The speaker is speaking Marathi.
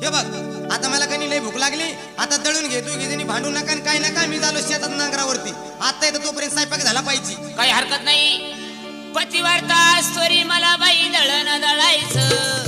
हे बघ आता मला काही लई भूक लागली आता दळून घेतो घेजणी भांडू नका आणि काय नका मी झालो शेतात नांगरावरती आता येतो तोपर्यंत स्वयंपाक झाला पाहिजे काही हरकत नाही पतिवार्ता स्टोरी मला बाई दळण दळायचं